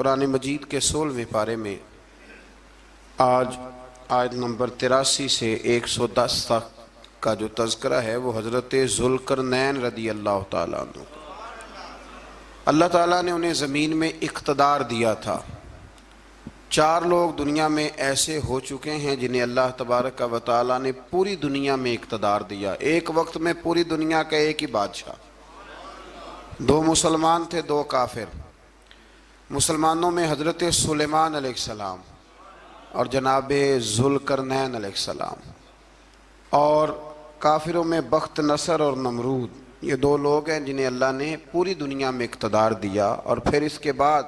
قرآن مجید کے 16ویں پارے میں آج آیت نمبر 83 سے 110 تک کا جو تذکرہ ہے وہ حضرت ذوالقرنین رضی اللہ تعالیٰ عنہ۔ اللہ تعالیٰ نے انہیں زمین میں اقتدار دیا تھا۔ 4 لوگ دنیا میں ایسے ہو چکے ہیں جنہیں اللہ تبارک و تعالیٰ نے پوری دنیا میں اقتدار دیا، ایک وقت میں پوری دنیا کا ایک ہی بادشاہ۔ 2 مسلمان تھے، 2 کافر۔ مسلمانوں میں حضرت سلیمان علیہ السلام اور جناب ذوالقرنین علیہ السلام، اور کافروں میں بخت نصر اور نمرود۔ یہ 2 لوگ ہیں جنہیں اللہ نے پوری دنیا میں اقتدار دیا، اور پھر اس کے بعد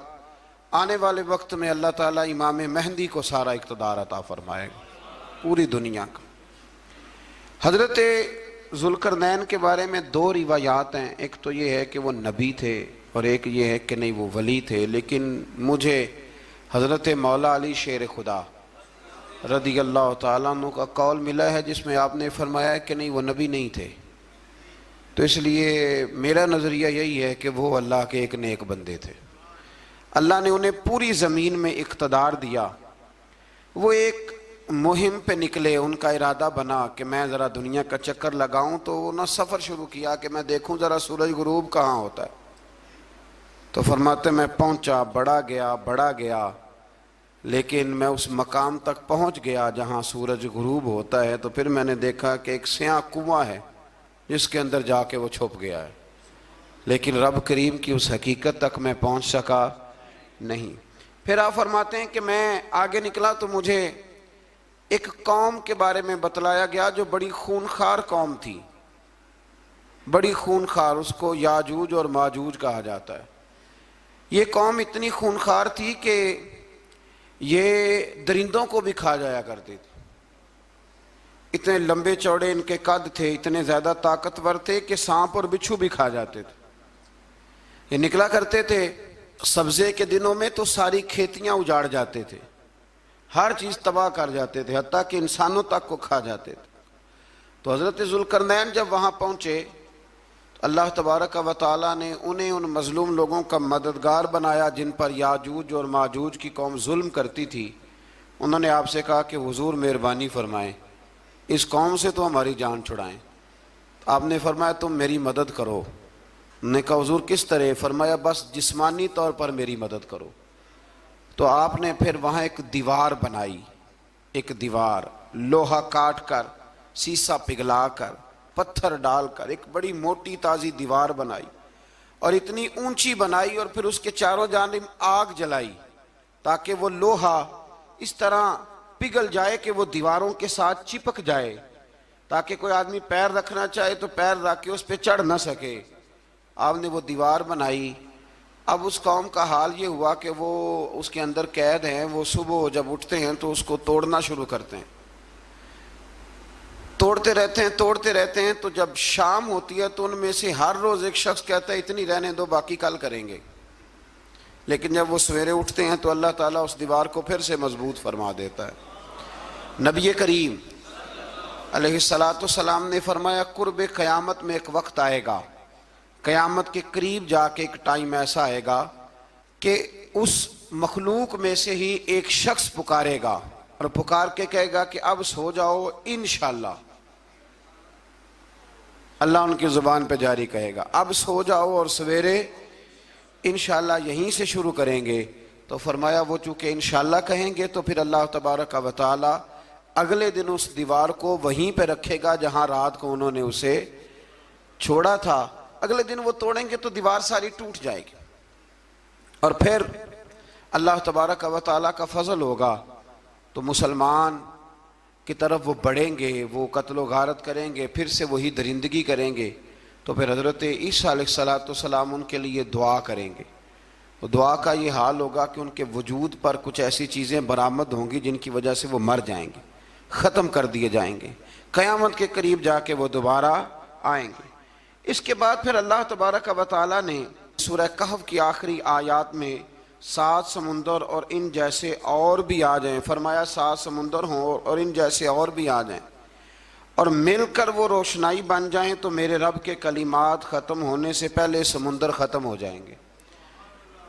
آنے والے وقت میں اللہ تعالیٰ امام مہدی کو سارا اقتدار عطا فرمائے گا، پوری دنیا کا۔ حضرت ذوالقرنین کے بارے میں 2 روایات ہیں، ایک تو یہ ہے کہ وہ نبی تھے اور ایک یہ ہے کہ نہیں وہ ولی تھے، لیکن مجھے حضرت مولا علی شیر خدا رضی اللہ تعالیٰ عنہ کا قول ملا ہے جس میں آپ نے فرمایا کہ نہیں وہ نبی نہیں تھے، تو اس لیے میرا نظریہ یہی ہے کہ وہ اللہ کے ایک نیک بندے تھے۔ اللہ نے انہیں پوری زمین میں اقتدار دیا۔ وہ ایک مہم پہ نکلے، ان کا ارادہ بنا کہ میں ذرا دنیا کا چکر لگاؤں، تو انہوں نے سفر شروع کیا کہ میں دیکھوں ذرا سورج غروب کہاں ہوتا ہے۔ تو فرماتے میں پہنچا، بڑا گیا، لیکن میں اس مقام تک پہنچ گیا جہاں سورج غروب ہوتا ہے، تو پھر میں نے دیکھا کہ ایک سیاہ کنواں ہے جس کے اندر جا کے وہ چھپ گیا ہے، لیکن رب کریم کی اس حقیقت تک میں پہنچ سکا نہیں۔ پھر آپ فرماتے ہیں کہ میں آگے نکلا تو مجھے ایک قوم کے بارے میں بتلایا گیا جو بڑی خونخوار قوم تھی، بڑی خونخوار، اس کو یاجوج اور ماجوج کہا جاتا ہے۔ یہ قوم اتنی خونخوار تھی کہ یہ درندوں کو بھی کھا جایا کرتی تھی، اتنے لمبے چوڑے ان کے قد تھے، اتنے زیادہ طاقتور تھے کہ سانپ اور بچھو بھی کھا جاتے تھے۔ یہ نکلا کرتے تھے سبزے کے دنوں میں تو ساری کھیتیاں اجاڑ جاتے تھے، ہر چیز تباہ کر جاتے تھے، حتیٰ کہ انسانوں تک کو کھا جاتے تھے۔ تو حضرت ذوالقرنین جب وہاں پہنچے، اللہ تبارک و تعالیٰ نے انہیں ان مظلوم لوگوں کا مددگار بنایا جن پر یاجوج اور ماجوج کی قوم ظلم کرتی تھی۔ انہوں نے آپ سے کہا کہ حضور مہربانی فرمائیں، اس قوم سے تو ہماری جان چھڑائیں۔ آپ نے فرمایا تم میری مدد کرو۔ انہوں نے کہا حضور کس طرح؟ فرمایا بس جسمانی طور پر میری مدد کرو۔ تو آپ نے پھر وہاں ایک دیوار بنائی، ایک دیوار، لوہا کاٹ کر، سیسا پگھلا کر، پتھر ڈال کر ایک بڑی موٹی تازی دیوار بنائی، اور اتنی اونچی بنائی، اور پھر اس کے چاروں جانب آگ جلائی تاکہ وہ لوہا اس طرح پگھل جائے کہ وہ دیواروں کے ساتھ چپک جائے، تاکہ کوئی آدمی پیر رکھنا چاہے تو پیر رکھ کے اس پہ چڑھ نہ سکے۔ آپ نے وہ دیوار بنائی۔ اب اس قوم کا حال یہ ہوا کہ وہ اس کے اندر قید ہیں، وہ صبح جب اٹھتے ہیں تو اس کو توڑنا شروع کرتے ہیں، توڑتے رہتے ہیں، تو جب شام ہوتی ہے تو ان میں سے ہر روز ایک شخص کہتا ہے اتنی رہنے دو، باقی کل کریں گے۔ لیکن جب وہ سویرے اٹھتے ہیں تو اللہ تعالیٰ اس دیوار کو پھر سے مضبوط فرما دیتا ہے۔ نبی کریم علیہ السلام نے فرمایا قرب قیامت میں ایک وقت آئے گا، قیامت کے قریب جا کے ایک ٹائم ایسا آئے گا کہ اس مخلوق میں سے ہی ایک شخص پکارے گا، اور پکار کے کہے گا کہ اب سو جاؤ انشاءاللہ۔ اللہ ان کی زبان پہ جاری کہے گا اب سو جاؤ اور سویرے انشاءاللہ یہیں سے شروع کریں گے۔ تو فرمایا وہ چونکہ انشاءاللہ کہیں گے تو پھر اللہ تبارک و تعالی اگلے دن اس دیوار کو وہیں پہ رکھے گا جہاں رات کو انہوں نے اسے چھوڑا تھا۔ اگلے دن وہ توڑیں گے تو دیوار ساری ٹوٹ جائے گی، اور پھر اللہ تبارک و تعالیٰ کا فضل ہوگا تو مسلمان کی طرف وہ بڑھیں گے، وہ قتل و غارت کریں گے، پھر سے وہی درندگی کریں گے، تو پھر حضرت عیسیٰ علیہ السلام ان کے لیے دعا کریں گے۔ تو دعا کا یہ حال ہوگا کہ ان کے وجود پر کچھ ایسی چیزیں برآمد ہوں گی جن کی وجہ سے وہ مر جائیں گے، ختم کر دیے جائیں گے، قیامت کے قریب جا کے وہ دوبارہ آئیں گے۔ اس کے بعد پھر اللہ تبارک و تعالیٰ نے سورہ کہف کی آخری آیات میں 7 سمندر اور ان جیسے اور بھی آ جائیں، فرمایا 7 سمندر ہوں اور ان جیسے اور بھی آ جائیں اور مل کر وہ روشنائی بن جائیں تو میرے رب کے کلمات ختم ہونے سے پہلے سمندر ختم ہو جائیں گے۔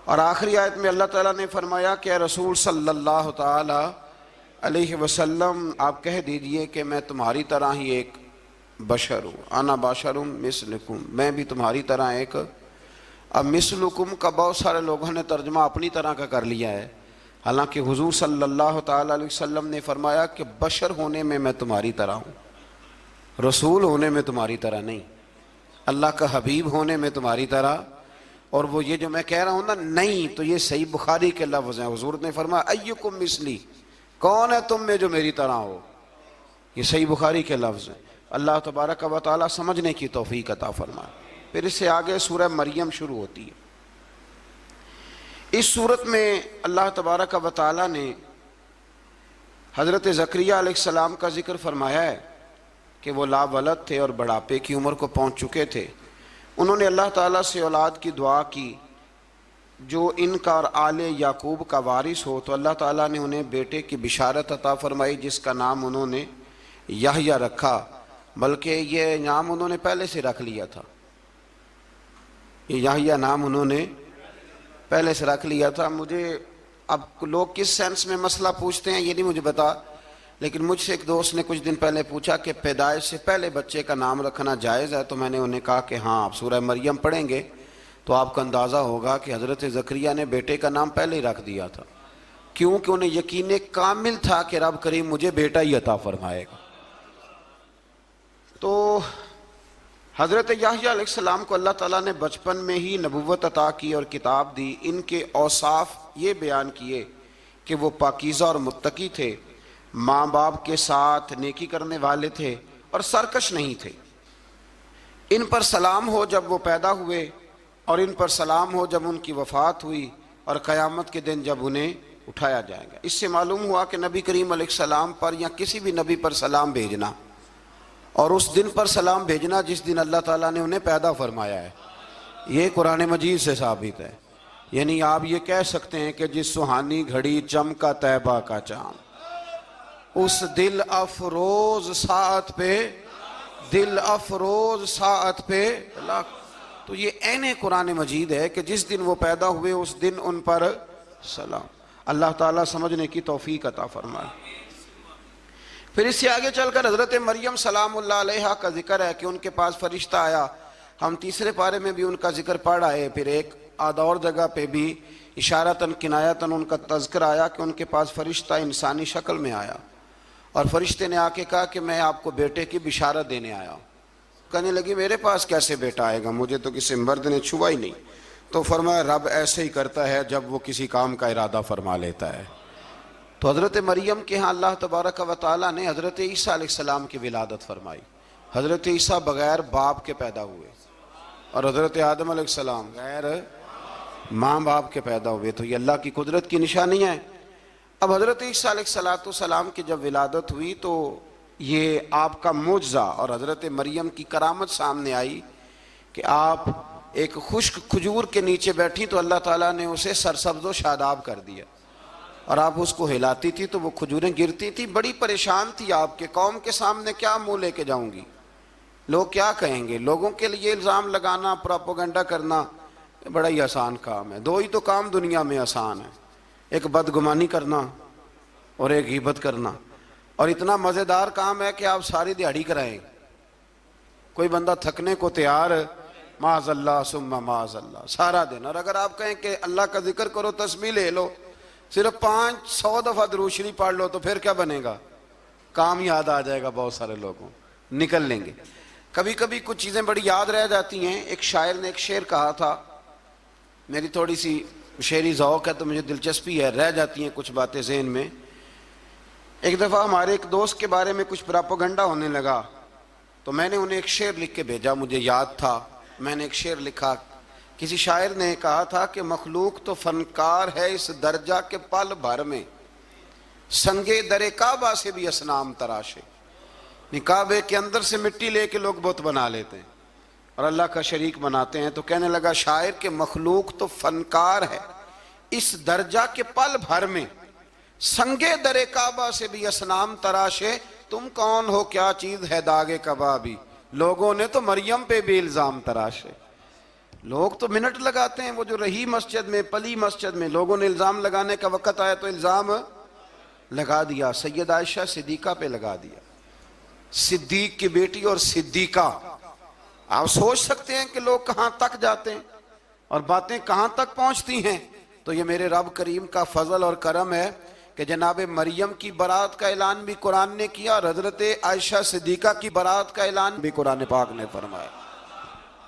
اور آخری آیت میں اللہ تعالیٰ نے فرمایا کہ اے رسول صلی اللہ تعالی علیہ وسلم آپ کہہ دیجئے کہ میں تمہاری طرح ہی ایک بشر ہوں، انا بشر مثلکم، میں بھی تمہاری طرح ایک۔ اب مثلکم کا بہت سارے لوگوں نے ترجمہ اپنی طرح کا کر لیا ہے، حالانکہ حضور صلی اللہ تعالی علیہ وسلم نے فرمایا کہ بشر ہونے میں تمہاری طرح ہوں، رسول ہونے میں تمہاری طرح نہیں، اللہ کا حبیب ہونے میں تمہاری طرح۔ اور وہ یہ جو میں کہہ رہا ہوں نا نہیں، تو یہ صحیح بخاری کے لفظ ہیں، حضور نے فرمایا ایکم مثلی، کون ہے تم میں جو میری طرح ہو، یہ صحیح بخاری کے لفظ ہیں۔ اللہ تبارک و تعالی سمجھنے کی توفیق عطا فرمائے۔ پھر اس سے آگے سورہ مریم شروع ہوتی ہے۔ اس صورت میں اللہ تبارک و تعالی نے حضرت زکریا علیہ السلام کا ذکر فرمایا ہے کہ وہ لا ولد تھے اور بڑھاپے کی عمر کو پہنچ چکے تھے۔ انہوں نے اللہ تعالیٰ سے اولاد کی دعا کی جو ان کا اور آل یعقوب کا وارث ہو، تو اللہ تعالیٰ نے انہیں بیٹے کی بشارت عطا فرمائی جس کا نام انہوں نے یحییٰ رکھا، بلکہ یہ نام انہوں نے پہلے سے رکھ لیا تھا، یہ یحییٰ نام انہوں نے پہلے سے رکھ لیا تھا۔ مجھے اب لوگ کس سینس میں مسئلہ پوچھتے ہیں یہ نہیں مجھے بتا، لیکن مجھ سے ایک دوست نے کچھ دن پہلے پوچھا کہ پیدائش سے پہلے بچے کا نام رکھنا جائز ہے، تو میں نے انہیں کہا کہ ہاں آپ سورہ مریم پڑھیں گے تو آپ کو اندازہ ہوگا کہ حضرت زکریا نے بیٹے کا نام پہلے ہی رکھ دیا تھا، کیونکہ انہیں یقین کامل تھا کہ رب کریم مجھے بیٹا ہی عطا فرمائے گا۔ تو حضرت یحییٰ علیہ السلام کو اللہ تعالیٰ نے بچپن میں ہی نبوت عطا کی اور کتاب دی۔ ان کے اوصاف یہ بیان کیے کہ وہ پاکیزہ اور متقی تھے، ماں باپ کے ساتھ نیکی کرنے والے تھے اور سرکش نہیں تھے۔ ان پر سلام ہو جب وہ پیدا ہوئے، اور ان پر سلام ہو جب ان کی وفات ہوئی، اور قیامت کے دن جب انہیں اٹھایا جائے گا۔ اس سے معلوم ہوا کہ نبی کریم علیہ السلام پر یا کسی بھی نبی پر سلام بھیجنا اور اس دن پر سلام بھیجنا جس دن اللہ تعالیٰ نے انہیں پیدا فرمایا ہے، یہ قرآن مجید سے ثابت ہے۔ یعنی آپ یہ کہہ سکتے ہیں کہ جس سہانی گھڑی چمکا طیبہ کا چاند، اس دل افروز ساعت پہ، دل افروز ساعت پہ تو یہ عین قرآن مجید ہے کہ جس دن وہ پیدا ہوئے اس دن ان پر سلام۔ اللہ تعالیٰ سمجھنے کی توفیق عطا فرمائے۔ پھر اس سے آگے چل کر حضرت مریم سلام اللہ علیہا کا ذکر ہے کہ ان کے پاس فرشتہ آیا۔ ہم تیسرے پارے میں بھی ان کا ذکر پڑھ آئے، پھر ایک آدھ اور جگہ پہ بھی اشارتاً کنایتاً ان کا تذکر آیا کہ ان کے پاس فرشتہ انسانی شکل میں آیا، اور فرشتے نے آ کے کہا کہ میں آپ کو بیٹے کی بشارت دینے آیا ہوں۔ کہنے لگی میرے پاس کیسے بیٹا آئے گا، مجھے تو کسی مرد نے چھوا ہی نہیں۔ تو فرمایا رب ایسے ہی کرتا ہے جب وہ کسی کام کا ارادہ فرما لیتا ہے۔ تو حضرت مریم کے ہاں اللہ تبارک و تعالیٰ نے حضرت عیسیٰ علیہ السلام کی ولادت فرمائی۔ حضرت عیسیٰ بغیر باپ کے پیدا ہوئے، اور حضرت آدم علیہ السلام غیر ماں باپ کے پیدا ہوئے، تو یہ اللہ کی قدرت کی نشانی ہے۔ اب حضرت عیسیٰ علیہ السلام کی جب ولادت ہوئی تو یہ آپ کا معجزہ اور حضرت مریم کی کرامت سامنے آئی کہ آپ ایک خشک کھجور کے نیچے بیٹھی تو اللہ تعالیٰ نے اسے سرسبز و شاداب کر دیا، اور آپ اس کو ہلاتی تھی تو وہ کھجوریں گرتی تھی۔ بڑی پریشان تھی آپ کے قوم کے سامنے کیا منہ لے کے جاؤں گی، لوگ کیا کہیں گے۔ لوگوں کے لیے الزام لگانا، پروپیگنڈا کرنا بڑا ہی آسان کام ہے۔ دو ہی تو کام دنیا میں آسان ہے، ایک بدگمانی کرنا اور ایک غیبت کرنا، اور اتنا مزیدار کام ہے کہ آپ ساری دیہڑی کرائیں، کوئی بندہ تھکنے کو تیار معاذ اللہ ثم معاذ اللہ سارا دن، اور اگر آپ کہیں کہ اللہ کا ذکر کرو تسبیح لے لو صرف 500 دفعہ درود شریف پڑھ لو تو پھر کیا بنے گا، کام یاد آ جائے گا، بہت سارے لوگوں نکل لیں گے۔ کبھی کبھی کچھ چیزیں بڑی یاد رہ جاتی ہیں۔ ایک شاعر نے ایک شعر کہا تھا، میری تھوڑی سی شعری ذوق ہے تو مجھے دلچسپی ہے، رہ جاتی ہیں کچھ باتیں ذہن میں۔ ایک دفعہ ہمارے ایک دوست کے بارے میں کچھ پراپیگنڈا ہونے لگا تو میں نے انہیں ایک شعر لکھ کے بھیجا، مجھے یاد تھا، میں نے ایک شعر لکھا۔ کسی شاعر نے کہا تھا کہ مخلوق تو فنکار ہے اس درجہ کے پل بھر میں، سنگے در کعبہ سے بھی اصنام تراشے۔ کعبے کے اندر سے مٹی لے کے لوگ بت بنا لیتے ہیں اور اللہ کا شریک بناتے ہیں۔ تو کہنے لگا شاعر کہ مخلوق تو فنکار ہے اس درجہ کے پل بھر میں، سنگے در کعبہ سے بھی اصنام تراشے۔ تم کون ہو کیا چیز ہے داغ کبابی، لوگوں نے تو مریم پہ بھی الزام تراشے۔ لوگ تو منٹ لگاتے ہیں، وہ جو رہی مسجد میں، پلی مسجد میں، لوگوں نے الزام لگانے کا وقت آیا تو الزام لگا دیا، سید عائشہ صدیقہ پہ لگا دیا، صدیق کی بیٹی اور صدیقہ۔ آپ سوچ سکتے ہیں کہ لوگ کہاں تک جاتے ہیں اور باتیں کہاں تک پہنچتی ہیں۔ تو یہ میرے رب کریم کا فضل اور کرم ہے کہ جناب مریم کی برات کا اعلان بھی قرآن نے کیا اور حضرت عائشہ صدیقہ کی برات کا اعلان بھی قرآن پاک نے فرمایا،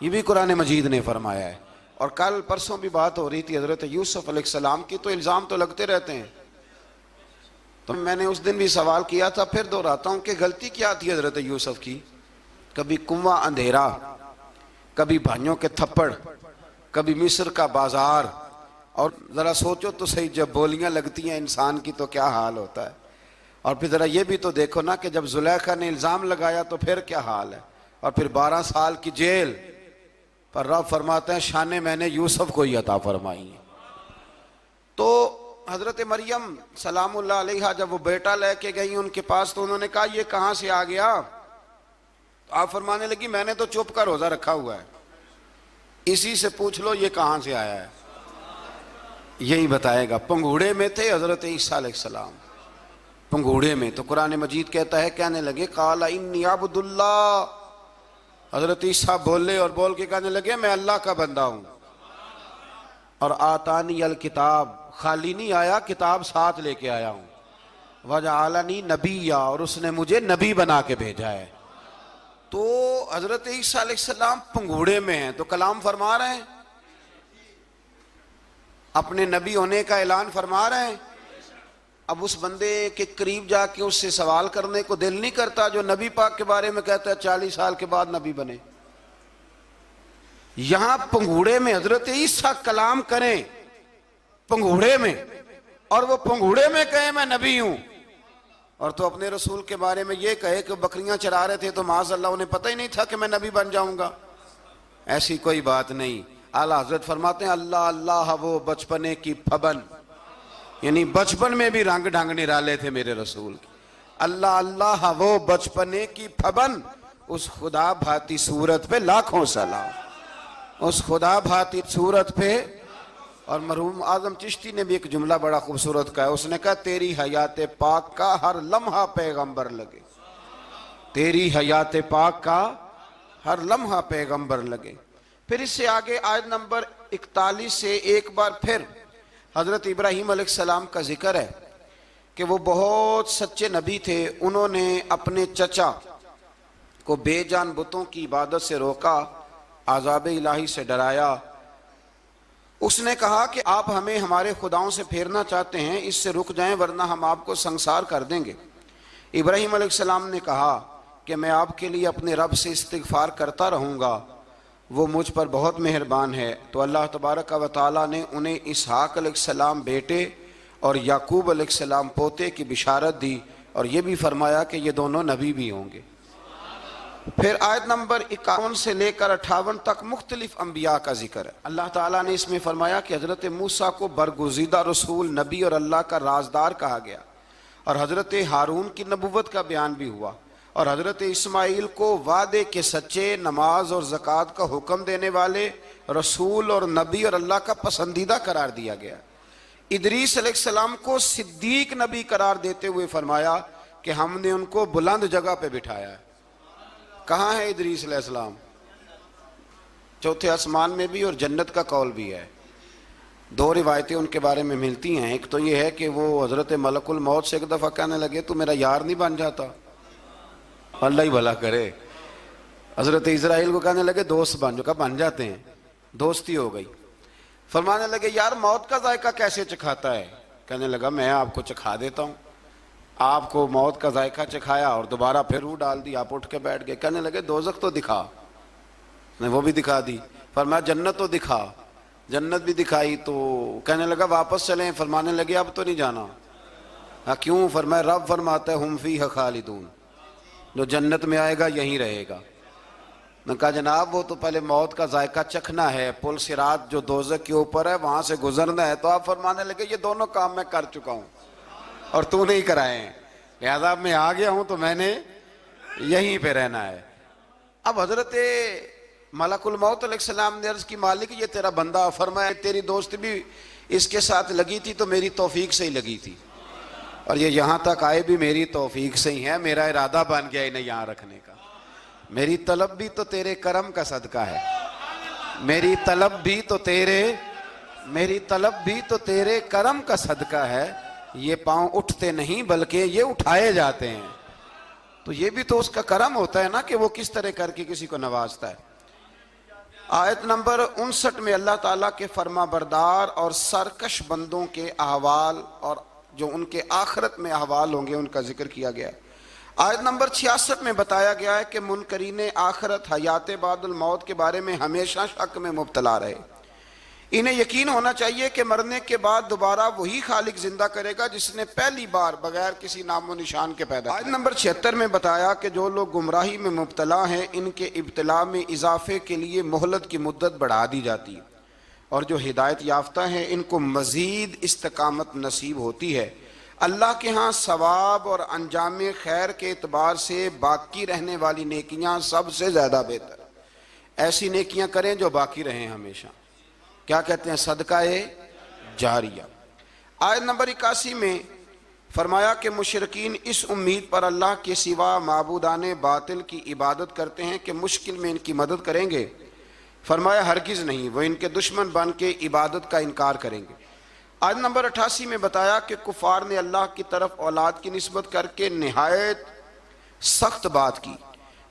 یہ بھی قرآن مجید نے فرمایا ہے۔ اور کل پرسوں بھی بات ہو رہی تھی حضرت یوسف علیہ السلام کی، تو الزام تو لگتے رہتے ہیں۔ تو میں نے اس دن بھی سوال کیا تھا، پھر دہراتا ہوں کہ غلطی کیا تھی حضرت یوسف کی؟ کبھی کنواں اندھیرا، کبھی بھائیوں کے تھپڑ، کبھی مصر کا بازار، اور ذرا سوچو تو صحیح، جب بولیاں لگتی ہیں انسان کی تو کیا حال ہوتا ہے۔ اور پھر ذرا یہ بھی تو دیکھو نا کہ جب زلیخا نے الزام لگایا تو پھر کیا حال ہے، اور پھر 12 سال کی جیل پر رب فرماتے ہیں شانیں میں نے یوسف کو ہی عطا فرمائی ہیں۔ تو حضرت مریم سلام اللہ علیہا جب وہ بیٹا لے کے گئی ان کے پاس تو انہوں نے کہا یہ کہاں سے آ گیا؟ تو آپ فرمانے لگی میں نے تو چپ کر روزہ رکھا ہوا ہے، اسی سے پوچھ لو یہ کہاں سے آیا ہے، یہی بتائے گا۔ پنگوڑے میں تھے حضرت عیسیٰ علیہ السلام، پنگوڑے میں، تو قرآن مجید کہتا ہے کہنے لگے قال انی عبد اللہ، حضرت عیسیٰ بولے اور بول کے کہنے لگے میں اللہ کا بندہ ہوں، اور آتانی الکتاب، خالی نہیں آیا، کتاب ساتھ لے کے آیا ہوں، وجعلنی نبیا، اور اس نے مجھے نبی بنا کے بھیجا ہے۔ تو حضرت عیسیٰ علیہ السلام پنگوڑے میں ہیں تو کلام فرما رہے ہیں، اپنے نبی ہونے کا اعلان فرما رہے ہیں۔ اب اس بندے کے قریب جا کے اس سے سوال کرنے کو دل نہیں کرتا جو نبی پاک کے بارے میں کہتا ہے 40 سال کے بعد نبی بنے۔ یہاں پنگوڑے میں حضرت عیسیٰ کلام کریں، پنگوڑے میں، اور وہ پنگوڑے میں کہے میں نبی ہوں، اور تو اپنے رسول کے بارے میں یہ کہے کہ بکریاں چرا رہے تھے تو معاذ اللہ انہیں پتہ ہی نہیں تھا کہ میں نبی بن جاؤں گا۔ ایسی کوئی بات نہیں۔ اعلیٰ حضرت فرماتے ہیں اللہ اللہ وہ بچپنے کی پھبن، یعنی بچپن میں بھی رنگ ڈھنگ نرالے تھے میرے رسول کی۔ اللہ اللہ وہ بچپنے کی پھبن، اس خدا بھاتی صورت پہ لاکھوں سلام، اس خدا بھاتی صورت پہ۔ اور مرحوم اعظم چشتی نے بھی ایک جملہ بڑا خوبصورت کہا، اس نے کہا تیری حیات پاک کا ہر لمحہ پیغمبر لگے، تیری حیات پاک کا ہر لمحہ پیغمبر لگے۔ پھر اس سے آگے آیت نمبر 41 سے ایک بار پھر حضرت ابراہیم علیہ السلام کا ذکر ہے کہ وہ بہت سچے نبی تھے، انہوں نے اپنے چچا کو بے جان بتوں کی عبادت سے روکا، عذاب الہی سے ڈرایا۔ اس نے کہا کہ آپ ہمیں ہمارے خداؤں سے پھیرنا چاہتے ہیں، اس سے رک جائیں ورنہ ہم آپ کو سنسار کر دیں گے۔ ابراہیم علیہ السلام نے کہا کہ میں آپ کے لیے اپنے رب سے استغفار کرتا رہوں گا، وہ مجھ پر بہت مہربان ہے۔ تو اللہ تبارک و تعالیٰ نے انہیں اسحاق علیہ السلام بیٹے اور یعقوب علیہ السلام پوتے کی بشارت دی، اور یہ بھی فرمایا کہ یہ دونوں نبی بھی ہوں گے۔ پھر آیت نمبر 51 سے لے کر 58 تک مختلف انبیاء کا ذکر ہے۔ اللہ تعالیٰ نے اس میں فرمایا کہ حضرت موسیٰ کو برگزیدہ رسول، نبی اور اللہ کا رازدار کہا گیا، اور حضرت ہارون کی نبوت کا بیان بھی ہوا، اور حضرت اسماعیل کو وعدے کے سچے، نماز اور زکوٰۃ کا حکم دینے والے رسول اور نبی اور اللہ کا پسندیدہ قرار دیا گیا۔ ادریس علیہ السلام کو صدیق نبی قرار دیتے ہوئے فرمایا کہ ہم نے ان کو بلند جگہ پہ بٹھایا ہے۔ کہاں ہے ادریس علیہ السلام؟ چوتھے آسمان میں بھی، اور جنت کا قول بھی ہے۔ دو روایتیں ان کے بارے میں ملتی ہیں، ایک تو یہ ہے کہ وہ حضرت ملک الموت سے ایک دفعہ کہنے لگے تو میرا یار نہیں بن جاتا، اللہ ہی بھلا کرے۔ حضرت اسرائیل کو کہنے لگے دوست بن، جو کہا بن جاتے ہیں، دوستی ہو گئی۔ فرمانے لگے یار موت کا ذائقہ کیسے چکھاتا ہے؟ کہنے لگا میں آپ کو چکھا دیتا ہوں۔ آپ کو موت کا ذائقہ چکھایا اور دوبارہ پھر روح ڈال دی، آپ اٹھ کے بیٹھ گئے۔ کہنے لگے دوزخ تو دکھا، نے وہ بھی دکھا دی۔ فرمایا جنت تو دکھا، جنت بھی دکھائی۔ تو کہنے لگا واپس چلیں، فرمانے لگے اب تو نہیں جانا۔ ہاں کیوں؟ فرمایا رب فرماتا ہے ہم فیہ خالدون، جو جنت میں آئے گا یہیں رہے گا۔ نے کہا جناب وہ تو پہلے موت کا ذائقہ چکھنا ہے، پل صراط جو دوزخ کے اوپر ہے وہاں سے گزرنا ہے۔ تو آپ فرمانے لگے یہ دونوں کام میں کر چکا ہوں اور تو نہیں کرائے ہیں، لہذا میں آ گیا ہوں تو میں نے یہیں پہ رہنا ہے۔ اب حضرت ملک الموت علیہ السلام نے عرض کی مالک یہ تیرا بندہ، فرمایا تیری دوست بھی اس کے ساتھ لگی تھی تو میری توفیق سے ہی لگی تھی، اور یہ یہاں تک آئے بھی میری توفیق سے ہی ہے، میرا ارادہ بن گیا انہیں یہاں رکھنے کا، میری طلب بھی تو تیرے کرم کا صدقہ ہے، میری طلب بھی تو تیرے کرم کا صدقہ ہے، یہ پاؤں اٹھتے نہیں بلکہ یہ اٹھائے جاتے ہیں، تو یہ بھی تو اس کا کرم ہوتا ہے نا کہ وہ کس طرح کر کے کسی کو نوازتا ہے۔ آیت نمبر 59 میں اللہ تعالیٰ کے فرما بردار اور سرکش بندوں کے احوال اور جو ان کے آخرت میں احوال ہوں گے ان کا ذکر کیا گیا ہے۔ آیت نمبر 66 میں بتایا گیا ہے کہ منکرین آخرت حیات بعد الموت کے بارے میں ہمیشہ شک میں مبتلا رہے، انہیں یقین ہونا چاہیے کہ مرنے کے بعد دوبارہ وہی خالق زندہ کرے گا جس نے پہلی بار بغیر کسی نام و نشان کے پیدا کیا۔ آیت نمبر 76 میں بتایا کہ جو لوگ گمراہی میں مبتلا ہیں ان کے ابتلا میں اضافے کے لیے مہلت کی مدت بڑھا دی جاتی ہے، اور جو ہدایت یافتہ ہیں ان کو مزید استقامت نصیب ہوتی ہے۔ اللہ کے ہاں ثواب اور انجام خیر کے اعتبار سے باقی رہنے والی نیکیاں سب سے زیادہ بہتر، ایسی نیکیاں کریں جو باقی رہیں ہمیشہ، کیا کہتے ہیں؟ صدقہ جاریہ۔ آیت نمبر 81 میں فرمایا کہ مشرکین اس امید پر اللہ کے سوا معبودان باطل کی عبادت کرتے ہیں کہ مشکل میں ان کی مدد کریں گے، فرمایا ہرگز نہیں، وہ ان کے دشمن بن کے عبادت کا انکار کریں گے۔ آیت نمبر 88 میں بتایا کہ کفار نے اللہ کی طرف اولاد کی نسبت کر کے نہایت سخت بات کی،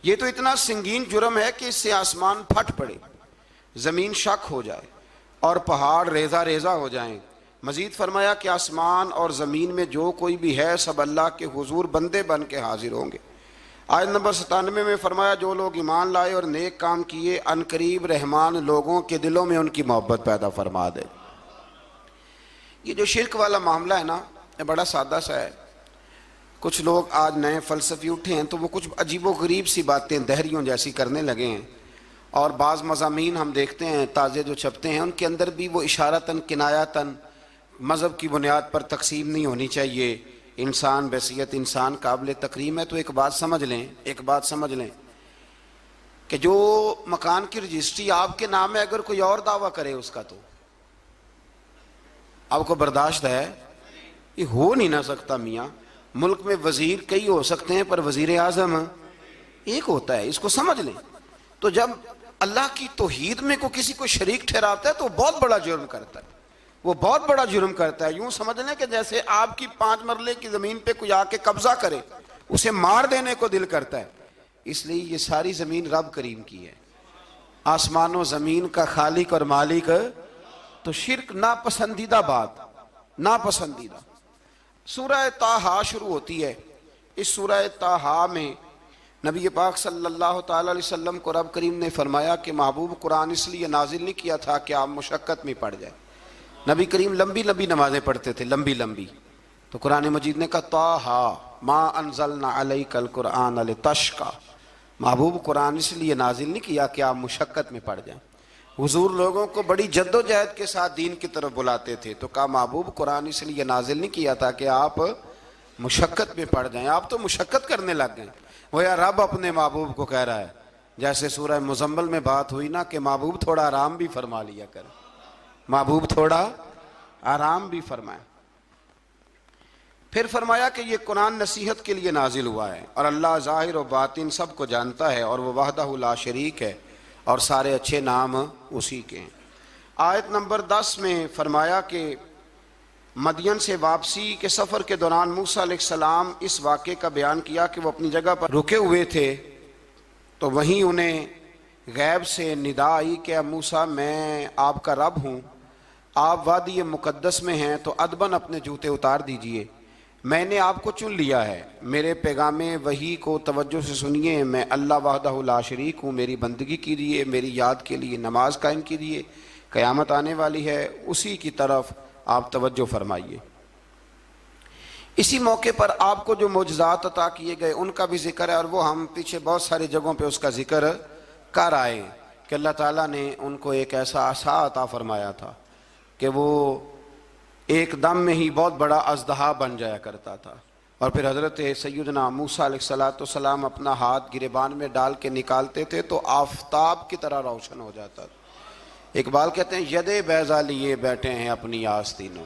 یہ تو اتنا سنگین جرم ہے کہ اس سے آسمان پھٹ پڑے، زمین شک ہو جائے اور پہاڑ ریزہ ریزہ ہو جائیں۔ مزید فرمایا کہ آسمان اور زمین میں جو کوئی بھی ہے سب اللہ کے حضور بندے بن کے حاضر ہوں گے۔ آیت نمبر 97 میں فرمایا جو لوگ ایمان لائے اور نیک کام کیے ان قریب رحمان لوگوں کے دلوں میں ان کی محبت پیدا فرما دے۔ یہ جو شرک والا معاملہ ہے نا، یہ بڑا سادہ سا ہے، کچھ لوگ آج نئے فلسفی اٹھے ہیں تو وہ کچھ عجیب و غریب سی باتیں دہریوں جیسی کرنے لگے ہیں، اور بعض مضامین ہم دیکھتے ہیں تازے جو چھپتے ہیں ان کے اندر بھی وہ اشارتاً کنایاتاً مذہب کی بنیاد پر تقسیم نہیں ہونی چاہیے، انسان بحیثیت انسان قابل تکریم ہے۔ تو ایک بات سمجھ لیں کہ جو مکان کی رجسٹری آپ کے نام ہے اگر کوئی اور دعویٰ کرے اس کا تو آپ کو برداشت ہے؟ یہ ہو نہیں نہ سکتا میاں، ملک میں وزیر کئی ہو سکتے ہیں پر وزیر اعظم ایک ہوتا ہے، اس کو سمجھ لیں۔ تو جب اللہ کی توحید میں کو کسی کو شریک ٹھہراتا ہے تو بہت بڑا جرم کرتا ہے، وہ بہت بڑا جرم کرتا ہے۔ یوں سمجھ لیں کہ جیسے آپ کی 5 مرلے کی زمین پہ کوئی آ کے قبضہ کرے، اسے مار دینے کو دل کرتا ہے۔ اس لیے یہ ساری زمین رب کریم کی ہے، آسمان و زمین کا خالق اور مالک، تو شرک ناپسندیدہ بات، ناپسندیدہ۔ سورہ طٰہٰ شروع ہوتی ہے، اس سورہ طٰہٰ میں نبی پاک صلی اللہ تعالیٰ علیہ وسلم کو رب کریم نے فرمایا کہ محبوب قرآن اس لیے نازل نہیں کیا تھا کہ آپ مشقت میں پڑ جائیں۔ نبی کریم لمبی لمبی نمازیں پڑھتے تھے، لمبی لمبی، تو قرآن مجید نے کہا طٰہٰ ما انزلنا علیک القرآن لتشقیٰ، محبوب قرآن اس لیے نازل نہیں کیا کہ آپ مشقت میں پڑ جائیں۔ حضور لوگوں کو بڑی جد و جہد کے ساتھ دین کی طرف بلاتے تھے، تو کہا محبوب قرآن اس لیے نازل نہیں کیا تھا کہ آپ مشقت میں پڑ جائیں، آپ تو مشقت کرنے لگ گئے۔ وہ یا رب اپنے محبوب کو کہہ رہا ہے، جیسے سورہ مزمل میں بات ہوئی نا کہ محبوب تھوڑا آرام بھی فرما لیا کر، محبوب تھوڑا آرام بھی فرمائے۔ پھر فرمایا کہ یہ قرآن نصیحت کے لیے نازل ہوا ہے، اور اللہ ظاہر و باطن سب کو جانتا ہے، اور وہ وحدہ لا شریک ہے، اور سارے اچھے نام اسی کے ہیں۔ آیت نمبر 10 میں فرمایا کہ مدین سے واپسی کے سفر کے دوران موسیٰ علیہ السلام اس واقعے کا بیان کیا کہ وہ اپنی جگہ پر رکے ہوئے تھے، تو وہیں انہیں غیب سے ندا آئی کہ موسیٰ میں آپ کا رب ہوں، آپ وادی مقدس میں ہیں تو ادباً اپنے جوتے اتار دیجئے، میں نے آپ کو چن لیا ہے، میرے پیغام وحی کو توجہ سے سنیے، میں اللہ وحدہ لا شریک ہوں، میری بندگی کیجیے، میری یاد کے لیے نماز قائم کیجیے، قیامت آنے والی ہے، اسی کی طرف آپ توجہ فرمائیے۔ اسی موقع پر آپ کو جو معجزات عطا کیے گئے ان کا بھی ذکر ہے، اور وہ ہم پیچھے بہت ساری جگہوں پہ اس کا ذکر کر آئے کہ اللہ تعالیٰ نے ان کو ایک ایسا عصا عطا فرمایا تھا کہ وہ ایک دم میں ہی بہت بڑا اژدہا بن جایا کرتا تھا، اور پھر حضرت سیدنا موسیٰ علیہ السلام اپنا ہاتھ گریبان میں ڈال کے نکالتے تھے تو آفتاب کی طرح روشن ہو جاتا تھا۔ اقبال کہتے ہیں ید بیضا لیے بیٹھے ہیں اپنی آستینوں،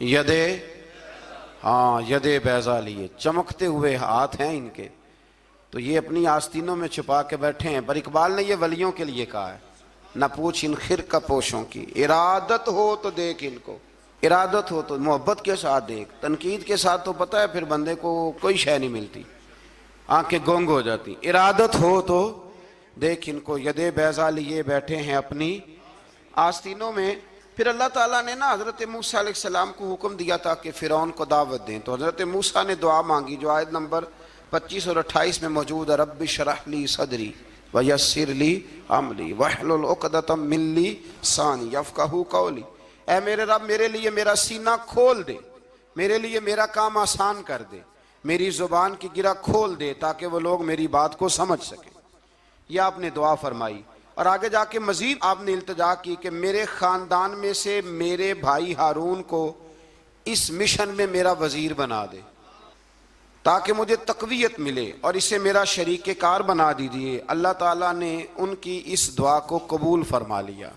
ید بیضا لیے، چمکتے ہوئے ہاتھ ہیں ان کے، تو یہ اپنی آستینوں میں چھپا کے بیٹھے ہیں۔ پر اقبال نے یہ ولیوں کے لیے کہا ہے، نہ پوچھ ان خرقہ پوشوں کی، ارادت ہو تو دیکھ ان کو، ارادت ہو تو محبت کے ساتھ دیکھ، تنقید کے ساتھ تو پتہ ہے پھر بندے کو کوئی شے نہیں ملتی، آنکھیں گونگ ہو جاتی۔ ارادت ہو تو دیکھ ان کو، ید بیضا لیے بیٹھے ہیں اپنی آستینوں میں۔ پھر اللہ تعالیٰ نے نا حضرت موسیٰ علیہ السلام کو حکم دیا تھا کہ فرعون کو دعوت دیں، تو حضرت موسیٰ نے دعا مانگی جو آیت نمبر 25 اور 28 میں موجود ہے، رب اشرح لی صدری ویسر لی امری واحلل عقدۃ من لسانی یفقہوا قولی، اے میرے رب میرے لیے میرا سینہ کھول دے، میرے لیے میرا کام آسان کر دے، میری زبان کی گرہ کھول دے تاکہ وہ لوگ میری بات کو سمجھ سکیں۔ یہ آپ نے دعا فرمائی، اور آگے جا کے مزید آپ نے التجا کی کہ میرے خاندان میں سے میرے بھائی ہارون کو اس مشن میں میرا وزیر بنا دے تاکہ مجھے تقویت ملے، اور اسے میرا شریک کار بنا دیجیے۔ اللہ تعالیٰ نے ان کی اس دعا کو قبول فرما لیا۔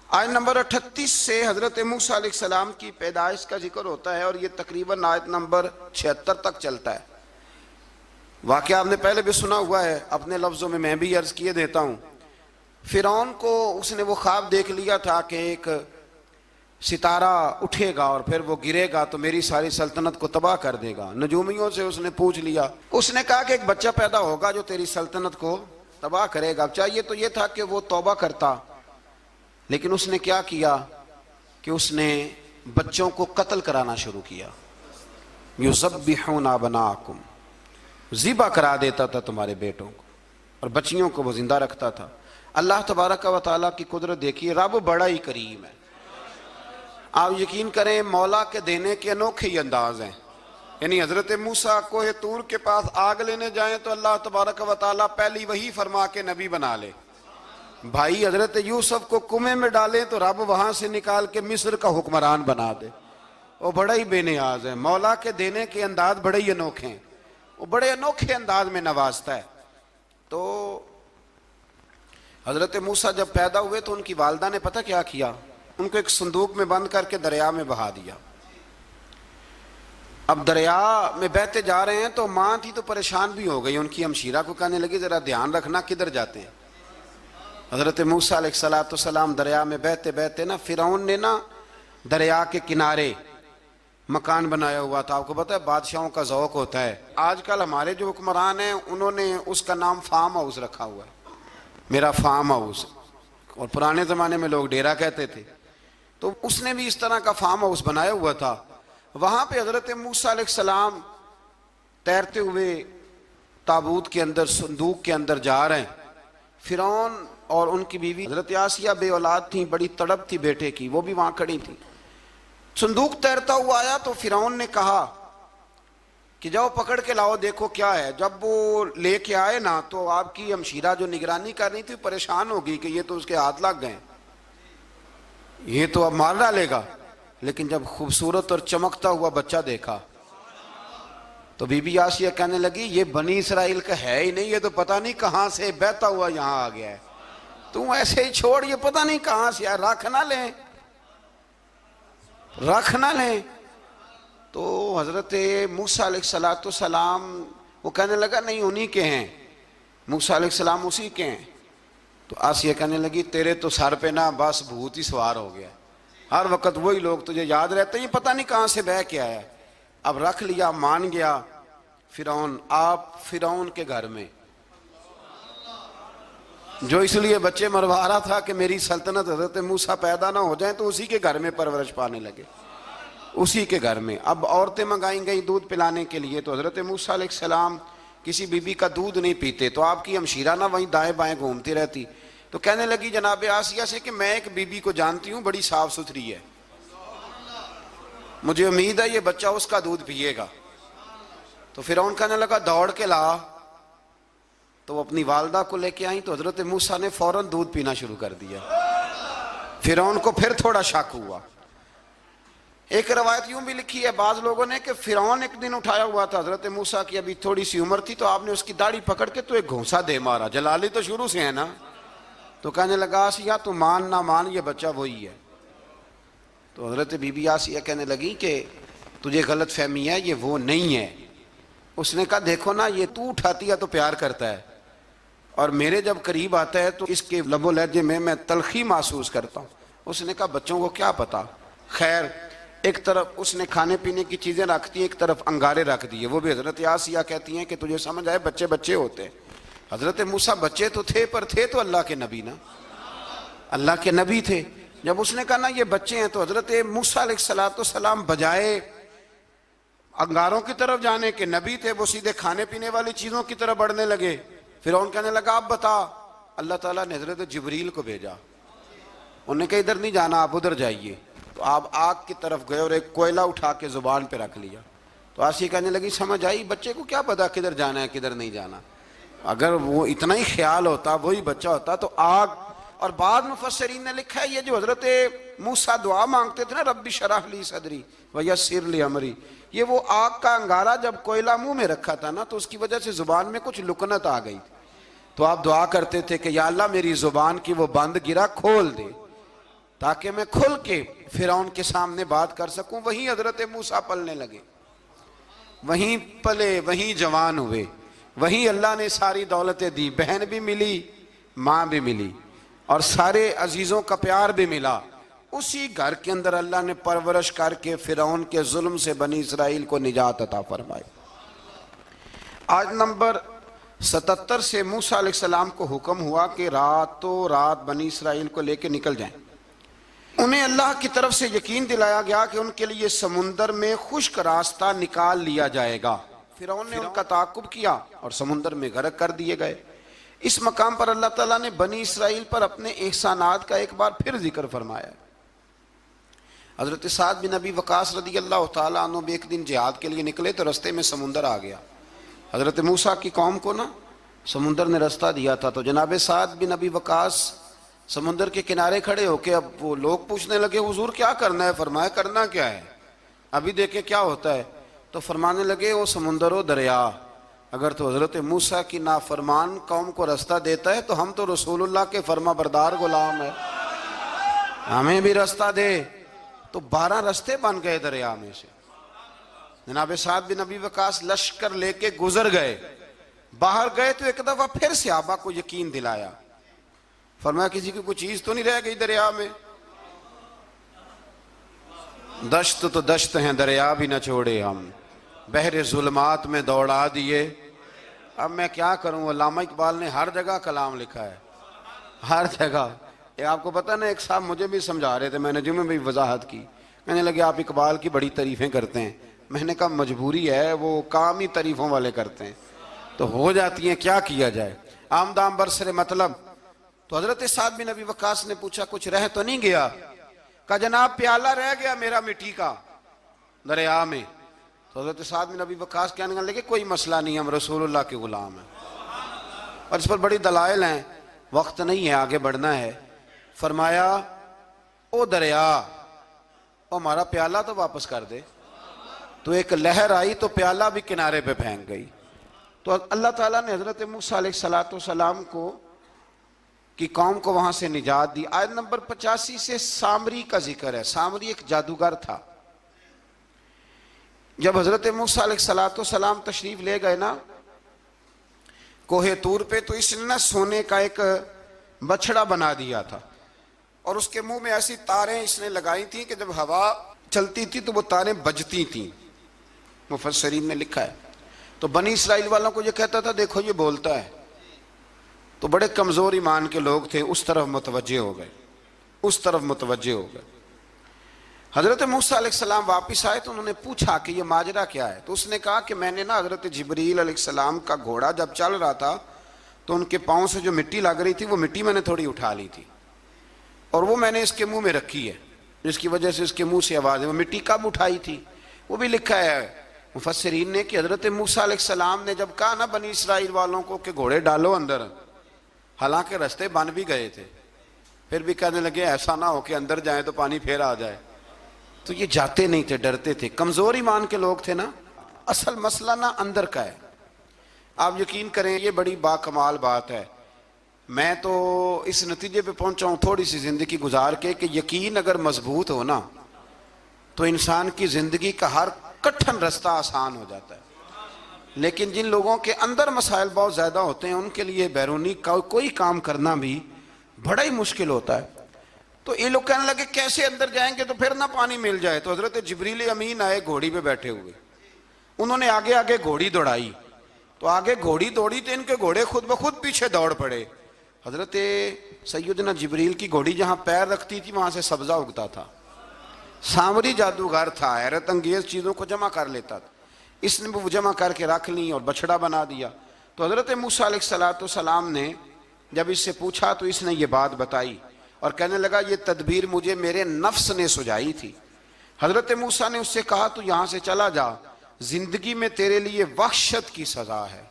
آیت نمبر 38 سے حضرت موسیٰ علیہ السلام کی پیدائش کا ذکر ہوتا ہے، اور یہ تقریباً آیت نمبر 76 تک چلتا ہے۔ واقعہ آپ نے پہلے بھی سنا ہوا ہے، اپنے لفظوں میں میں بھی عرض کیے دیتا ہوں۔ فرعون کو اس نے وہ خواب دیکھ لیا تھا کہ ایک ستارہ اٹھے گا اور پھر وہ گرے گا تو میری ساری سلطنت کو تباہ کر دے گا۔ نجومیوں سے اس نے پوچھ لیا، اس نے کہا کہ ایک بچہ پیدا ہوگا جو تیری سلطنت کو تباہ کرے گا۔ چاہیے تو یہ تھا کہ وہ توبہ کرتا، لیکن اس نے کیا کیا کہ اس نے بچوں کو قتل کرانا شروع کیا۔ یذبحون ابناءکم، ذبح کرا دیتا تھا تمہارے بیٹوں کو، اور بچیوں کو وہ زندہ رکھتا تھا۔ اللہ تبارک و تعالیٰ کی قدرت دیکھیے، رب بڑا ہی کریم ہے۔ آپ یقین کریں مولا کے دینے کے انوکھے ہی انداز ہیں۔ یعنی حضرت موسیٰ کوہ طور کے پاس آگ لینے جائیں تو اللہ تبارک و تعالیٰ پہلی وحی فرما کے نبی بنا لے۔ بھائی حضرت یوسف کو کنویں میں ڈالیں تو رب وہاں سے نکال کے مصر کا حکمران بنا دے۔ وہ بڑا ہی بے نیاز ہے، مولا کے دینے کے انداز بڑے ہی انوکھے ہیں، وہ بڑے انوکھے انداز میں نوازتا ہے۔ تو حضرت موسیٰ جب پیدا ہوئے تو ان کی والدہ نے پتہ کیا کیا، ان کو ایک صندوق میں بند کر کے دریا میں بہا دیا۔ اب دریا میں بہتے جا رہے ہیں تو ماں تھی تو پریشان بھی ہو گئی، ان کی ہمشیرہ کو کہنے لگی ذرا دھیان رکھنا کدھر جاتے ہیں۔ حضرت موسیٰ علیہ السلام دریا میں بہتے بہتے نا فرعون نے نا دریا کے کنارے مکان بنایا ہوا تھا۔ آپ کو پتہ ہے بادشاہوں کا ذوق ہوتا ہے، آج کل ہمارے جو حکمران ہیں انہوں نے اس کا نام فارم ہاؤس رکھا ہوا ہے، میرا فارم ہاؤس، اور پرانے زمانے میں لوگ ڈیرا کہتے تھے۔ تو اس نے بھی اس طرح کا فارم ہاؤس بنایا ہوا تھا۔ وہاں پہ حضرت موسیٰ علیہ السلام تیرتے ہوئے تابوت کے اندر صندوق کے اندر جا رہے ہیں۔ فرعون اور ان کی بیوی حضرت آسیہ بے اولاد تھیں، بڑی تڑپ تھی بیٹے کی، وہ بھی وہاں کھڑی تھی۔ صندوق تیرتا ہوا آیا تو فرعون نے کہا کہ جاؤ پکڑ کے لاؤ دیکھو کیا ہے۔ جب وہ لے کے آئے نا تو آپ کی ہمشیرہ جو نگرانی کر رہی تھی پریشان ہو گئی کہ یہ تو اس کے ہاتھ لگ گئے، یہ تو اب مار ڈالے گا۔ لیکن جب خوبصورت اور چمکتا ہوا بچہ دیکھا تو بی بی آسیہ کہنے لگی یہ بنی اسرائیل کا ہے ہی نہیں، یہ تو پتہ نہیں کہاں سے بہتا ہوا یہاں آ گیا ہے، تم ایسے ہی چھوڑ، یہ پتہ نہیں کہاں سے، رکھ نہ لیں رکھ نہ لیں۔ تو حضرت موسیٰ علیہ السلام وہ کہنے لگا نہیں انہی کے ہیں، موسیٰ علیہ السلام اسی کے ہیں۔ تو آسیہ کہنے لگی تیرے تو سر پہ نا بس بھوت ہی سوار ہو گیا، ہر وقت وہی لوگ تجھے یاد رہتے ہیں، یہ پتہ نہیں کہاں سے بہ کے آیا۔ اب رکھ لیا، مان گیا فرعون۔ آپ فرعون کے گھر میں جو اس لیے بچے مروا رہا تھا کہ میری سلطنت حضرت موسیٰ پیدا نہ ہو جائیں، تو اسی کے گھر میں پرورش پانے لگے، اسی کے گھر میں۔ اب عورتیں منگائیں گئی دودھ پلانے کے لیے، تو حضرت موسیٰ علیہ السلام کسی بی بی کا دودھ نہیں پیتے، تو آپ کی ہمشیرہ نہ وہیں دائیں بائیں گھومتی رہتی۔ تو کہنے لگی جناب آسیہ سے کہ میں ایک بی بی کو جانتی ہوں، بڑی صاف ستھری ہے، مجھے امید ہے یہ بچہ اس کا دودھ پیے گا۔ تو فرعون کہنے لگا دوڑ کے لا، تو وہ اپنی والدہ کو لے کے آئیں تو حضرت موسیٰ نے فوراً دودھ پینا شروع کر دیا۔ فرعون کو پھر تھوڑا شک ہوا، ایک روایت یوں بھی لکھی ہے بعض لوگوں نے کہ فرعون ایک دن اٹھایا ہوا تھا حضرت موسیٰ کی ابھی تھوڑی سی عمر تھی، تو آپ نے اس کی داڑھی پکڑ کے تو ایک گھونسا دے مارا، جلالی تو شروع سے ہے نا، تو کہنے لگا آسیہ تو مان نہ مان یہ بچہ وہی ہے۔ تو حضرت بی بی آسیہ کہنے لگی کہ تجھے غلط فہمی ہے، یہ وہ نہیں ہے۔ اس نے کہا دیکھو نا، یہ تو اٹھاتی ہے تو پیار کرتا ہے، اور میرے جب قریب آتا ہے تو اس کے لب و لہجے میں تلخی محسوس کرتا ہوں۔ اس نے کہا بچوں کو کیا پتا، خیر ایک طرف اس نے کھانے پینے کی چیزیں رکھتی، ایک طرف انگارے رکھ دیے، وہ بھی حضرت آسیہ کہتی ہیں کہ تجھے سمجھ آئے بچے بچے ہوتے ہیں۔ حضرت موسیٰ بچے تو تھے پر تھے تو اللہ کے نبی نا، اللہ کے نبی تھے۔ جب اس نے کہا نا یہ بچے ہیں، تو حضرت موسیٰ علیہ السلام بجائے انگاروں کی طرف جانے کے نبی تھے، وہ سیدھے کھانے پینے والی چیزوں کی طرف بڑھنے لگے۔ فرعون کہنے لگا اب بتا، اللہ تعالیٰ نے حضرت جبریل کو بھیجا، انہوں نے کہا ادھر نہیں جانا آپ ادھر جائیے، تو آپ آگ کی طرف گئے اور ایک کوئلہ اٹھا کے زبان پہ رکھ لیا۔ تو آسیہ کہنے لگی سمجھ آئی، بچے کو کیا پتا کدھر جانا ہے کدھر نہیں جانا، اگر وہ اتنا ہی خیال ہوتا وہی بچہ ہوتا تو آگ۔ اور بعض مفسرین نے لکھا ہے یہ جو حضرت موسیٰ دعا مانگتے تھے نا رب اشرح لی صدری ویسر لی امری، یہ وہ آگ کا انگارہ جب کوئلہ منہ میں رکھا تھا نا تو اس کی وجہ سے زبان میں کچھ لکنت آ گئی، تو آپ دعا کرتے تھے کہ یا اللہ میری زبان کی وہ بند گرا کھول دے تاکہ میں کھل کے فرعون کے سامنے بات کر سکوں۔ وہیں حضرت موسیٰ پلنے لگے، وہیں پلے، وہیں جوان ہوئے، وہیں اللہ نے ساری دولتیں دی، بہن بھی ملی، ماں بھی ملی، اور سارے عزیزوں کا پیار بھی ملا۔ اسی گھر کے اندر اللہ نے پرورش کر کے فرعون کے ظلم سے بنی اسرائیل کو نجات عطا فرمائی۔ آج نمبر 77 سے موسیٰ علیہ السلام کو حکم ہوا کہ راتوں رات بنی اسرائیل کو لے کے نکل جائیں۔ انہیں اللہ کی طرف سے یقین دلایا گیا کہ ان کے لیے سمندر میں خشک راستہ نکال لیا جائے گا۔ فرعون نے ان کا تعاقب کیا اور سمندر میں غرق کر دیے گئے۔ اس مقام پر اللہ تعالیٰ نے بنی اسرائیل پر اپنے احسانات کا ایک بار پھر ذکر فرمایا۔ حضرت سعد بن ابی وقاص رضی اللہ تعالیٰ عنہ بھی ایک دن جہاد کے لیے نکلے تو رستے میں سمندر آ گیا۔ حضرت موسیٰ کی قوم کو نا سمندر نے رستہ دیا تھا، تو جناب سعد بن ابی وقاص سمندر کے کنارے کھڑے ہو کے اب وہ لوگ پوچھنے لگے حضور کیا کرنا ہے؟ فرمایا کرنا کیا ہے، ابھی دیکھیں کیا ہوتا ہے۔ تو فرمانے لگے وہ سمندر و دریا اگر تو حضرت موسیٰ کی نافرمان قوم کو رستہ دیتا ہے تو ہم تو رسول اللہ کے فرما بردار غلام ہیں، ہمیں بھی رستہ دے۔ تو 12 رستے بن گئے دریا میں سے۔ جناب سعد بن ابی وقاص لشکر لے کے گزر گئے، باہر گئے تو ایک دفعہ پھر صحابہ کو یقین دلایا، فرمایا کسی کی کوئی چیز تو نہیں رہ گئی دریا میں؟ دشت تو دشت ہیں دریا بھی نہ چھوڑے ہم، بحر ظلمات میں دوڑا دیے۔ اب میں کیا کروں، علامہ اقبال نے ہر جگہ کلام لکھا ہے، ہر جگہ۔ یہ آپ کو پتہ نا ایک صاحب مجھے بھی سمجھا رہے تھے، میں نے جمعے میں بھی وضاحت کی، کہنے لگے آپ اقبال کی بڑی تعریفیں کرتے ہیں۔ میں نے کہا مجبوری ہے، وہ کام ہی تعریفوں والے کرتے ہیں تو ہو جاتی ہیں، کیا کیا جائے، آمدام برسر مطلب۔ تو حضرت سعد بن ابی وقاص نے پوچھا کچھ رہ تو نہیں گیا؟ کہا جناب پیالہ رہ گیا میرا مٹی کا دریا میں۔ تو حضرت سعد بن ابی وقاص کہنے لگے کوئی مسئلہ نہیں، ہم رسول اللہ کے غلام ہیں، اور اس پر بڑی دلائل ہیں، وقت نہیں ہے آگے بڑھنا ہے۔ فرمایا او دریا، او ہمارا پیالہ تو واپس کر دے۔ تو ایک لہر آئی تو پیالہ بھی کنارے پہ پھینک گئی۔ تو اللہ تعالیٰ نے حضرت موسیٰ علیہ السلام کو کی قوم کو وہاں سے نجات دی۔ آیت نمبر 85 سے سامری کا ذکر ہے۔ سامری ایک جادوگر تھا۔ جب حضرت موسیٰ علیہ السلام تشریف لے گئے نا کوہ طور پہ، تو اس نے نا سونے کا ایک بچڑا بنا دیا تھا، اور اس کے منہ میں ایسی تاریں اس نے لگائی تھیں کہ جب ہوا چلتی تھی تو وہ تاریں بجتی تھیں، مفسرین نے لکھا ہے۔ تو بنی اسرائیل والوں کو یہ کہتا تھا دیکھو یہ بولتا ہے، تو بڑے کمزور ایمان کے لوگ تھے، اس طرف متوجہ ہو گئے، اس طرف متوجہ ہو گئے۔ حضرت موسیٰ علیہ السلام واپس آئے تو انہوں نے پوچھا کہ یہ ماجرا کیا ہے؟ تو اس نے کہا کہ میں نے نا حضرت جبریل علیہ السلام کا گھوڑا جب چل رہا تھا تو ان کے پاؤں سے جو مٹی لگ رہی تھی وہ مٹی میں نے تھوڑی اٹھا لی تھی، اور وہ میں نے اس کے منہ میں رکھی ہے، جس کی وجہ سے اس کے منہ سے آواز ہے۔ وہ مٹی کب اٹھائی تھی وہ بھی لکھا ہے مفسرین نے کہ حضرت موسیٰ علیہ السلام نے جب کہا نا بنی اسرائیل والوں کو کہ گھوڑے ڈالو اندر، حالانکہ رستے بن بھی گئے تھے، پھر بھی کہنے لگے ایسا نہ ہو کہ اندر جائیں تو پانی پھر آ جائے، تو یہ جاتے نہیں تھے، ڈرتے تھے، کمزور ایمان کے لوگ تھے نا۔ اصل مسئلہ نا اندر کا ہے۔ آپ یقین کریں یہ بڑی باکمال بات ہے، میں تو اس نتیجے پہ پہنچا ہوں تھوڑی سی زندگی گزار کے کہ یقین اگر مضبوط ہو نا تو انسان کی زندگی کا ہر کٹھن رستہ آسان ہو جاتا ہے۔ لیکن جن لوگوں کے اندر مسائل بہت زیادہ ہوتے ہیں ان کے لیے بیرونی کوئی کام کرنا بھی بڑا ہی مشکل ہوتا ہے۔ تو یہ لوگ کہنے لگے کیسے اندر جائیں گے تو پھر نہ پانی مل جائے، تو حضرت جبریل امین آئے گھوڑی پہ بیٹھے ہوئے، انہوں نے آگے آگے گھوڑی دوڑائی، تو آگے گھوڑی دوڑی تو ان کے گھوڑے خود بخود پیچھے دوڑ پڑے۔ حضرت سیدنا جبریل کی گھوڑی جہاں پیر رکھتی تھی وہاں سے سبزہ اگتا تھا، سامری جادوگر تھا، حیرت انگیز چیزوں کو جمع کر لیتا تھا، اس نے وہ جمع کر کے رکھ لی اور بچڑا بنا دیا۔ تو حضرت موسیٰ علیہ السلام نے جب اس سے پوچھا تو اس نے یہ بات بتائی اور کہنے لگا یہ تدبیر مجھے میرے نفس نے سجائی تھی۔ حضرت موسیٰ نے اس سے کہا تو یہاں سے چلا جا، زندگی میں تیرے لیے وحشت کی سزا ہے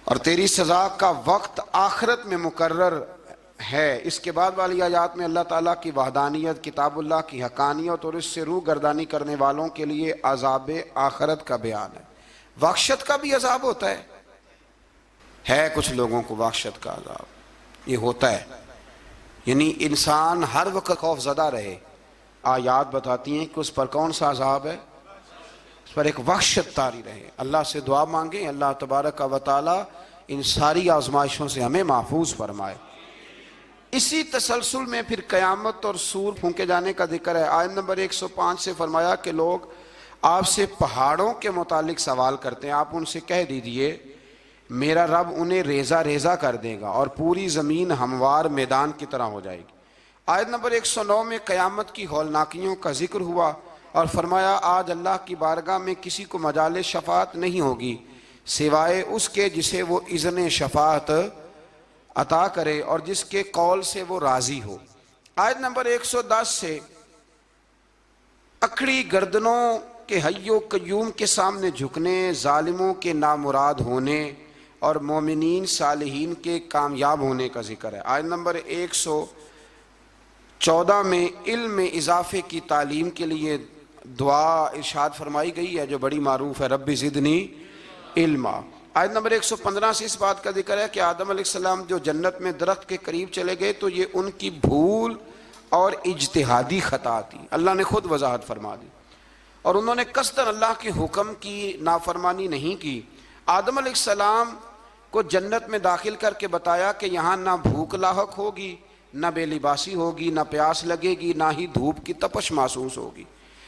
اور تیری سزا کا وقت آخرت میں مقرر ہے۔ اس کے بعد والی آیات میں اللہ تعالیٰ کی وحدانیت، کتاب اللہ کی حقانیت اور اس سے روح گردانی کرنے والوں کے لیے عذاب آخرت کا بیان ہے۔ وحشت کا بھی عذاب ہوتا ہے کچھ لوگوں کو وحشت کا عذاب یہ ہوتا ہے، یعنی انسان ہر وقت خوف زدہ رہے۔ آیات بتاتی ہیں کہ اس پر کون سا عذاب ہے، اس پر ایک وحشت طاری رہے۔ اللہ سے دعا مانگیں اللہ تبارک و تعالی ان ساری آزمائشوں سے ہمیں محفوظ فرمائے۔ اسی تسلسل میں پھر قیامت اور سور پھونکے جانے کا ذکر ہے۔ آیت نمبر 105 سے فرمایا کہ لوگ آپ سے پہاڑوں کے متعلق سوال کرتے ہیں، آپ ان سے کہہ دیجئے میرا رب انہیں ریزہ ریزہ کر دے گا اور پوری زمین ہموار میدان کی طرح ہو جائے گی۔ آیت نمبر 109 میں قیامت کی ہولناکیوں کا ذکر ہوا اور فرمایا آج اللہ کی بارگاہ میں کسی کو مجال شفاعت نہیں ہوگی سوائے اس کے جسے وہ اذن شفاعت عطا کرے اور جس کے قول سے وہ راضی ہو۔ آیت نمبر 110 سے اکڑی گردنوں کے حی و قیوم کے سامنے جھکنے، ظالموں کے نامراد ہونے اور مومنین صالحین کے کامیاب ہونے کا ذکر ہے۔ آیت نمبر 114 میں علم میں اضافے کی تعلیم کے لیے دعا ارشاد فرمائی گئی ہے جو بڑی معروف ہے، رب زدنی علما۔ آیت نمبر 115 سے اس بات کا ذکر ہے کہ آدم علیہ السلام جو جنت میں درخت کے قریب چلے گئے تو یہ ان کی بھول اور اجتہادی خطا تھی، اللہ نے خود وضاحت فرما دی، اور انہوں نے قصداً اللہ کے حکم کی نافرمانی نہیں کی۔ آدم علیہ السلام کو جنت میں داخل کر کے بتایا کہ یہاں نہ بھوک لاحق ہوگی، نہ بے لباسی ہوگی، نہ پیاس لگے گی، نہ ہی دھوپ کی تپش محسوس ہوگی،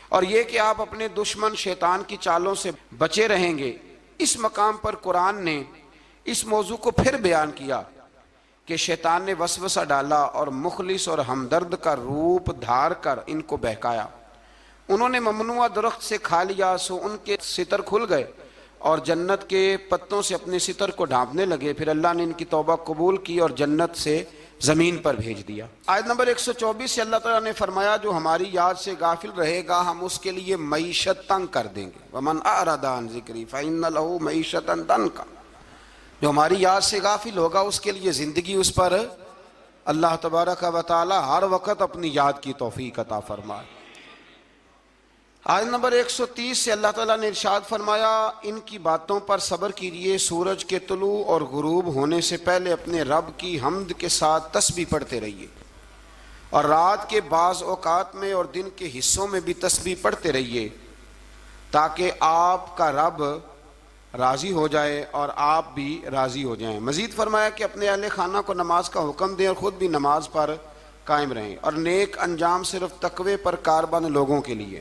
اور یہ کہ آپ اپنے دشمن شیطان کی چالوں سے بچے رہیں گے۔ اس مقام پر قرآن نے اس موضوع کو پھر بیان کیا کہ شیطان نے وسوسہ ڈالا اور مخلص اور ہمدرد کا روپ دھار کر ان کو بہکایا۔ انہوں نے ممنوع درخت سے کھا لیا سو ان کے ستر کھل گئے اور جنت کے پتوں سے اپنے ستر کو ڈھانپنے لگے، پھر اللہ نے ان کی توبہ قبول کی اور جنت سے زمین پر بھیج دیا۔ آیت نمبر 124 سے اللہ تعالیٰ نے فرمایا جو ہماری یاد سے غافل رہے گا ہم اس کے لیے معیشت تنگ کر دیں گے، وَمَنْ أَعْرَضَ عَنْ ذِكْرِي فَإِنَّ لَهُ مَعِيشَةً ضَنْكًا، جو ہماری یاد سے غافل ہوگا اس کے لیے زندگی اس پر اللہ تبارک و تعالی ہر وقت اپنی یاد کی توفیق عطا فرمائے۔ آیت نمبر 130 سے اللہ تعالیٰ نے ارشاد فرمایا ان کی باتوں پر صبر کیجئے، سورج کے طلوع اور غروب ہونے سے پہلے اپنے رب کی حمد کے ساتھ تسبیح پڑھتے رہیے، اور رات کے بعض اوقات میں اور دن کے حصوں میں بھی تسبیح پڑھتے رہیے تاکہ آپ کا رب راضی ہو جائے اور آپ بھی راضی ہو جائیں۔ مزید فرمایا کہ اپنے اہل خانہ کو نماز کا حکم دیں اور خود بھی نماز پر قائم رہیں، اور نیک انجام صرف تقوی پر کاربند لوگوں کے لیے۔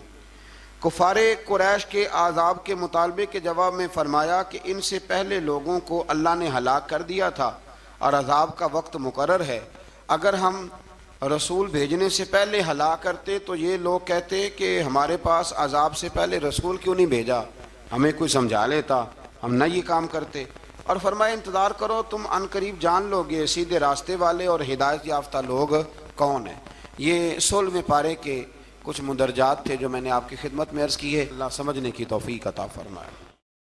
کفار قریش کے عذاب کے مطالبے کے جواب میں فرمایا کہ ان سے پہلے لوگوں کو اللہ نے ہلاک کر دیا تھا اور عذاب کا وقت مقرر ہے، اگر ہم رسول بھیجنے سے پہلے ہلاک کرتے تو یہ لوگ کہتے کہ ہمارے پاس عذاب سے پہلے رسول کیوں نہیں بھیجا، ہمیں کوئی سمجھا لیتا ہم نہ یہ کام کرتے۔ اور فرمایا انتظار کرو تم ان قریب جان لوگے سیدھے راستے والے اور ہدایت یافتہ لوگ کون ہیں۔ یہ 16ویں پارے کے کچھ مندرجات تھے جو میں نے آپ کی خدمت میں عرض کی ہے، اللہ سمجھنے کی توفیق عطا فرمائے۔